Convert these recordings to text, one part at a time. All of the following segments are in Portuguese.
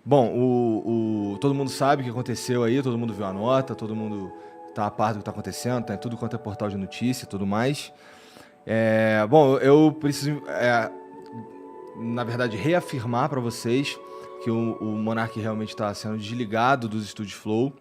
Bom, todo mundo sabe o que aconteceu aí, todo mundo viu a nota, todo mundo tá a par do que tá acontecendo, tá em tudo quanto é portal de notícia e tudo mais. Bom, eu preciso, na verdade, reafirmar para vocês que o Monark realmente está sendo desligado dos estúdios Flow.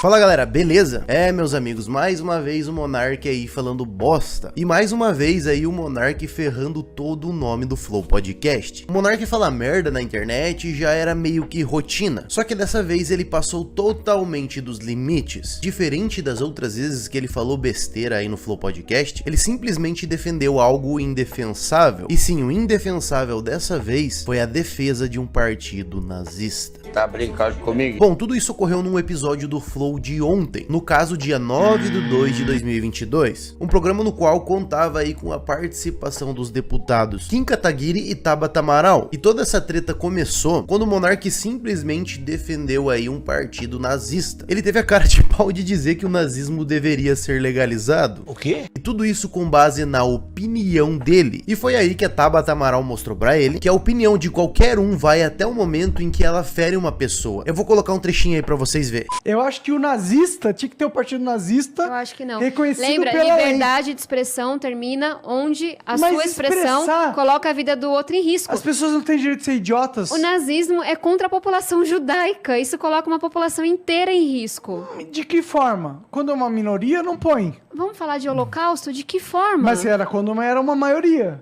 Fala galera, beleza? Meus amigos, mais uma vez o Monark aí falando bosta. E mais uma vez aí o Monark ferrando todo o nome do Flow Podcast. O Monark fala merda na internet já era meio que rotina. Só que dessa vez ele passou totalmente dos limites. Diferente das outras vezes que ele falou besteira aí no Flow Podcast, ele simplesmente defendeu algo indefensável. E sim, o indefensável dessa vez foi a defesa de um partido nazista. Tá brincando comigo? Bom, tudo isso ocorreu num episódio do Flow de ontem, no caso dia 9/2/2022, um programa no qual contava aí com a participação dos deputados Kim Kataguiri e Tabata Amaral. E toda essa treta começou quando o Monark simplesmente defendeu aí um partido nazista. Ele teve a cara de pau de dizer que o nazismo deveria ser legalizado. O quê? E tudo isso com base na opinião dele. E foi aí que a Tabata Amaral mostrou pra ele que a opinião de qualquer um vai até o momento em que ela fere uma pessoa. Eu vou colocar um trechinho aí pra vocês verem. Eu acho que o nazista, tinha que ter o partido nazista. Eu acho que não. Reconhecido Lembra, pela liberdade de expressão termina onde a Mas sua expressão expressar- coloca a vida do outro em risco. As pessoas não têm direito de ser idiotas. O nazismo é contra a população judaica. Isso coloca uma população inteira em risco. De que forma? Quando é uma minoria, não põe. Vamos falar de holocausto? De que forma? Mas era quando era uma maioria.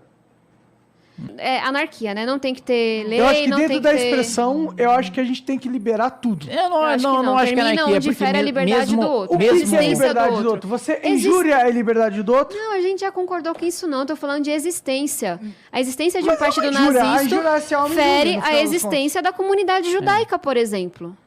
É anarquia, né? Não tem que ter lei, Eu acho que não tem dentro que da ter... expressão, eu acho que a gente tem que liberar tudo. Eu não, Eu acho que não. não acho que é Termina anarquia, onde porque fere a liberdade do outro. O que mesmo que é a existência liberdade do do outro. outro? Você Existe- injúria a liberdade do outro? Não, a gente já concordou com isso não. Eu tô falando de existência. A existência de um Mas partido não é injúria. A nazista injúria é se homem fere injúria, no a final das existência da comunidade judaica, por exemplo.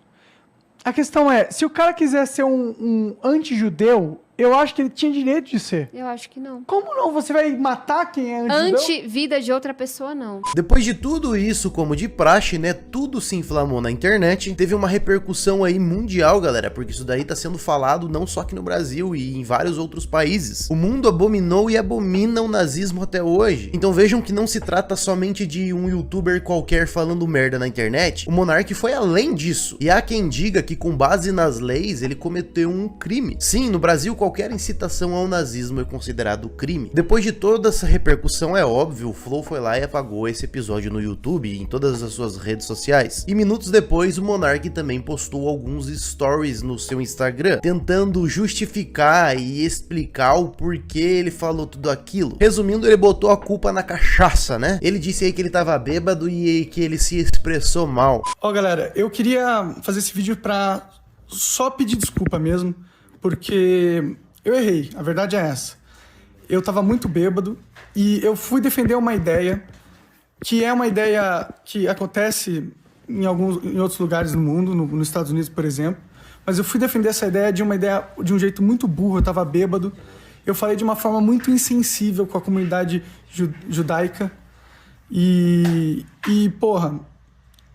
A questão é, se o cara quiser ser um anti-judeu, eu acho que ele tinha direito de ser. Eu acho que não. Como não? Você vai matar quem é anti-judeu? Anti-vida de outra pessoa, não. Depois de tudo isso, como de praxe, né, tudo se inflamou na internet, teve uma repercussão aí mundial, galera, porque isso daí tá sendo falado não só aqui no Brasil e em vários outros países. O mundo abominou e abomina o nazismo até hoje. Então vejam que não se trata somente de um youtuber qualquer falando merda na internet, o Monark foi além disso. E há quem diga que com base nas leis, ele cometeu um crime. Sim, no Brasil qualquer incitação ao nazismo é considerado crime. Depois de toda essa repercussão, é óbvio, o Flow foi lá e apagou esse episódio no YouTube e em todas as suas redes sociais. E minutos depois, o Monark também postou alguns stories no seu Instagram, tentando justificar e explicar o porquê ele falou tudo aquilo. Resumindo, ele botou a culpa na cachaça, né? Ele disse aí que ele tava bêbado e que ele se expressou mal. Ó, galera, eu queria fazer esse vídeo pra só pedir desculpa mesmo, porque eu errei, a verdade é essa. Eu tava muito bêbado e eu fui defender uma ideia que é uma ideia que acontece em outros lugares do mundo, nos Estados Unidos, por exemplo, mas eu fui defender essa ideia de um jeito muito burro, eu tava bêbado, eu falei de uma forma muito insensível com a comunidade judaica e porra,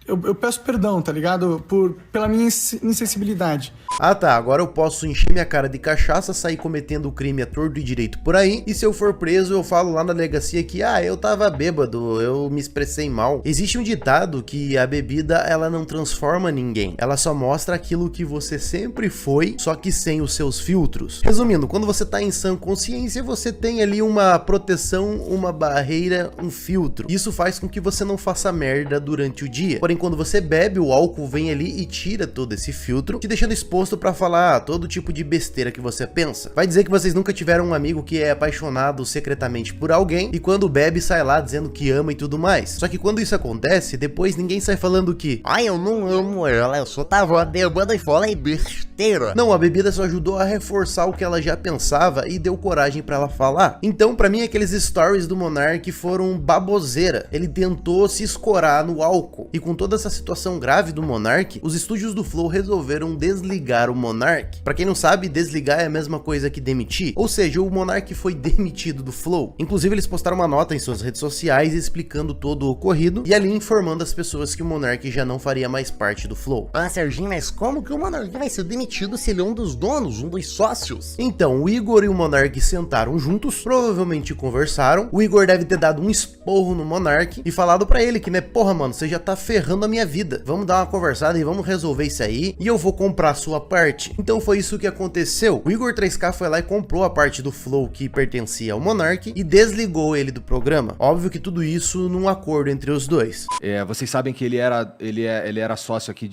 eu peço perdão, tá ligado? Pela minha insensibilidade. Ah tá, agora eu posso encher minha cara de cachaça, sair cometendo crime a torto e direito por aí, e se eu for preso eu falo lá na delegacia que, eu tava bêbado, eu me expressei mal. Existe um ditado que a bebida, ela não transforma ninguém, ela só mostra aquilo que você sempre foi, só que sem os seus filtros. Resumindo, quando você tá em sã consciência, você tem ali uma proteção, uma barreira, um filtro. Isso faz com que você não faça merda durante o dia. Porém, quando você bebe, o álcool vem ali e tira todo esse filtro, te deixando exposto pra falar todo tipo de besteira que você pensa. Vai dizer que vocês nunca tiveram um amigo que é apaixonado secretamente por alguém e quando bebe sai lá dizendo que ama e tudo mais. Só que quando isso acontece, depois ninguém sai falando que Eu não amo ela, eu só tava bêbado e falei besteira. não, a bebida só ajudou a reforçar o que ela já pensava e deu coragem pra ela falar. Então, pra mim, aqueles stories do Monark foram baboseira. Ele tentou se escorar no álcool. E com toda toda essa situação grave do Monark, os estúdios do Flow resolveram desligar o Monark. Pra quem não sabe, desligar é a mesma coisa que demitir, ou seja, o Monark foi demitido do Flow. Inclusive eles postaram uma nota em suas redes sociais explicando todo o ocorrido e ali informando as pessoas que o Monark já não faria mais parte do Flow. Ah, Serginho, mas como que o Monark vai ser demitido se ele é um dos donos, um dos sócios? Então, o Igor e o Monark sentaram juntos, provavelmente conversaram. O Igor deve ter dado um esporro no Monark e falado pra ele que, né, porra, mano, você já tá ferrando a minha vida. Vamos dar uma conversada e vamos resolver isso aí e eu vou comprar a sua parte. Então foi isso que aconteceu. O Igor 3K foi lá e comprou a parte do Flow que pertencia ao Monark e desligou ele do programa. Óbvio que tudo isso num acordo entre os dois. Vocês sabem que ele era sócio aqui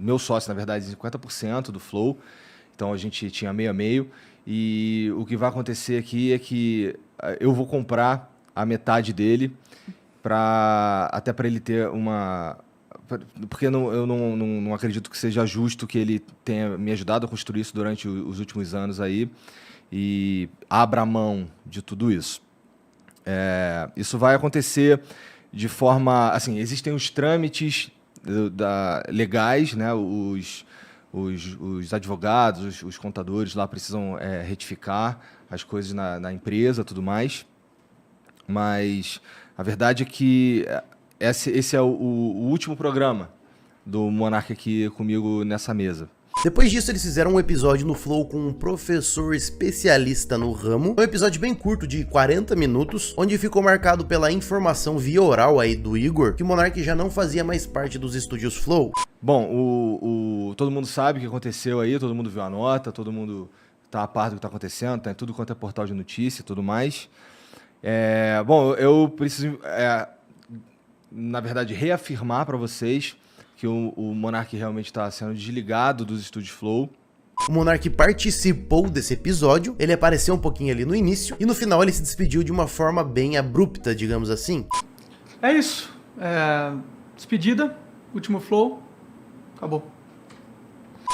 meu sócio, na verdade, de 50% do Flow. Então a gente tinha meio a meio. E o que vai acontecer aqui é que eu vou comprar a metade dele até para ele ter uma... Porque eu não acredito que seja justo que ele tenha me ajudado a construir isso durante os últimos anos aí e abra mão de tudo isso. Isso vai acontecer de forma... Assim, existem os trâmites legais, né? Os advogados, os contadores lá precisam retificar as coisas na empresa e tudo mais. Mas a verdade é que esse é o último programa do Monark aqui comigo nessa mesa. Depois disso, eles fizeram um episódio no Flow com um professor especialista no ramo. Um episódio bem curto, de 40 minutos, onde ficou marcado pela informação via oral aí do Igor, que o Monark já não fazia mais parte dos estúdios Flow. Bom, todo mundo sabe o que aconteceu aí, todo mundo viu a nota, todo mundo tá a par do que tá acontecendo, tá em tudo quanto é portal de notícia e tudo mais. Bom, eu preciso, na verdade, reafirmar para vocês que o Monark realmente está sendo desligado dos estúdios Flow. O Monark participou desse episódio, ele apareceu um pouquinho ali no início, e no final ele se despediu de uma forma bem abrupta, digamos assim. É isso. Despedida, último Flow, acabou.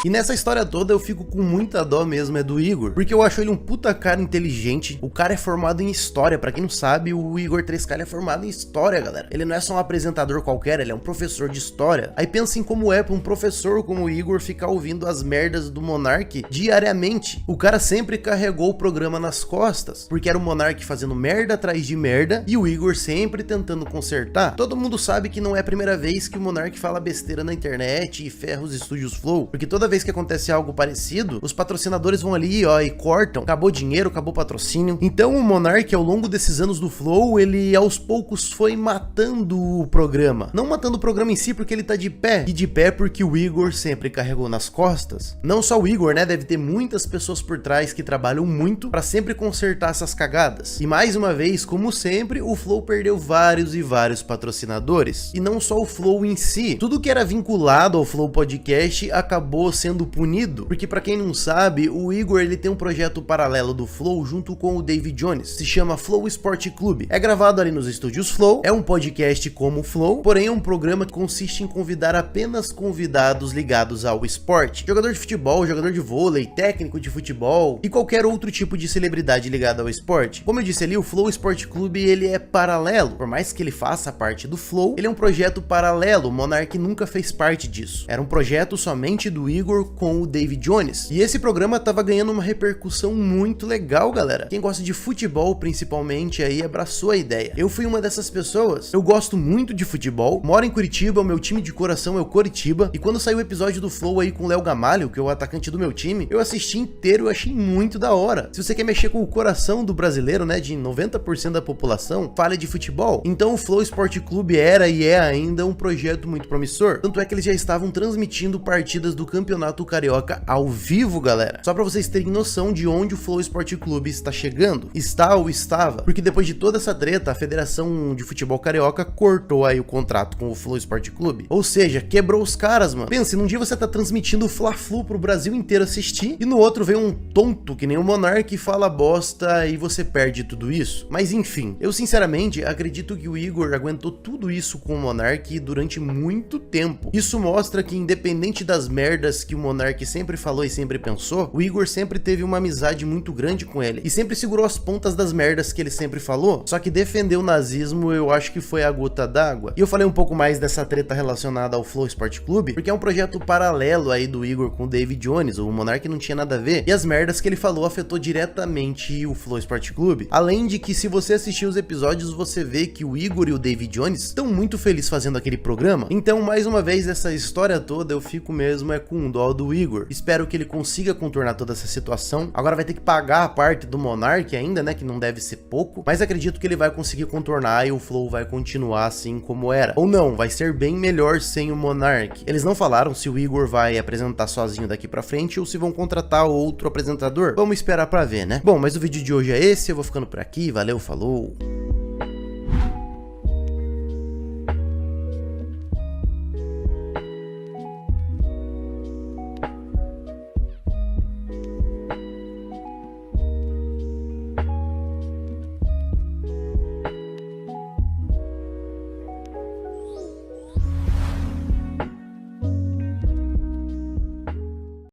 E nessa história toda eu fico com muita dó mesmo do Igor, porque eu acho ele um puta cara inteligente. O cara é formado em história, pra quem não sabe, o Igor 3K ele é formado em história, galera. Ele não é só um apresentador qualquer, ele é um professor de história. Aí pensem como é pra um professor como o Igor ficar ouvindo as merdas do Monark diariamente. O cara sempre carregou o programa nas costas, porque era o Monark fazendo merda atrás de merda e o Igor sempre tentando consertar. Todo mundo sabe que não é a primeira vez que o Monark fala besteira na internet e ferra os estúdios Flow, porque toda vez que acontece algo parecido, os patrocinadores vão ali, ó, e cortam. Acabou dinheiro, acabou patrocínio. Então o Monark, ao longo desses anos do Flow, ele aos poucos foi matando o programa. Não matando o programa em si porque ele tá de pé, e de pé porque o Igor sempre carregou nas costas. Não só o Igor, né? Deve ter muitas pessoas por trás que trabalham muito pra sempre consertar essas cagadas. E mais uma vez, como sempre, o Flow perdeu vários e vários patrocinadores. E não só o Flow em si. Tudo que era vinculado ao Flow Podcast acabou sendo punido, porque pra quem não sabe, o Igor ele tem um projeto paralelo do Flow junto com o David Jones, se chama Flow Sport Club. É gravado ali nos estúdios Flow, é um podcast como o Flow, porém é um programa que consiste em convidar apenas convidados ligados ao esporte. Jogador de futebol, jogador de vôlei, técnico de futebol e qualquer outro tipo de celebridade ligada ao esporte. Como eu disse ali, o Flow Sport Club ele é paralelo, por mais que ele faça parte do Flow, ele é um projeto paralelo, o Monark nunca fez parte disso. Era um projeto somente do Igor com o David Jones. E esse programa tava ganhando uma repercussão muito legal, galera. Quem gosta de futebol, principalmente, aí abraçou a ideia. Eu fui uma dessas pessoas. Eu gosto muito de futebol, moro em Curitiba, o meu time de coração é o Coritiba, e quando saiu o episódio do Flow aí com o Léo Gamalho, que é o atacante do meu time, eu assisti inteiro e achei muito da hora. Se você quer mexer com o coração do brasileiro, né, de 90% da população, fala de futebol. Então o Flow Sport Club era e é ainda um projeto muito promissor. Tanto é que eles já estavam transmitindo partidas do Campeonato Carioca ao vivo, galera. Só pra vocês terem noção de onde o Flow Sport Clube está chegando. Está ou estava, porque depois de toda essa treta, a Federação de Futebol Carioca cortou aí o contrato com o Flow Sport Clube. Ou seja, quebrou os caras, mano. Pense, num dia você tá transmitindo o Fla-Flu pro Brasil inteiro assistir, e no outro vem um tonto que nem o Monark e fala bosta e você perde tudo isso. Mas enfim, eu sinceramente acredito que o Igor aguentou tudo isso com o Monark durante muito tempo. Isso mostra que independente das merdas que o Monark sempre falou e sempre pensou, o Igor sempre teve uma amizade muito grande com ele, e sempre segurou as pontas das merdas que ele sempre falou, só que defender o nazismo eu acho que foi a gota d'água. E eu falei um pouco mais dessa treta relacionada ao Flow Sport Clube, porque é um projeto paralelo aí do Igor com o David Jones, o Monark não tinha nada a ver, e as merdas que ele falou afetou diretamente o Flow Sport Clube. Além de que, se você assistir os episódios, você vê que o Igor e o David Jones estão muito felizes fazendo aquele programa. Então, mais uma vez, essa história toda eu fico mesmo com dó do Igor. Espero que ele consiga contornar toda essa situação. Agora vai ter que pagar a parte do Monark ainda, né, que não deve ser pouco, mas acredito que ele vai conseguir contornar e o Flow vai continuar assim como era. Ou não, vai ser bem melhor sem o Monark. Eles não falaram se o Igor vai apresentar sozinho daqui pra frente ou se vão contratar outro apresentador. Vamos esperar pra ver, né? Bom, mas o vídeo de hoje é esse, eu vou ficando por aqui, valeu, falou!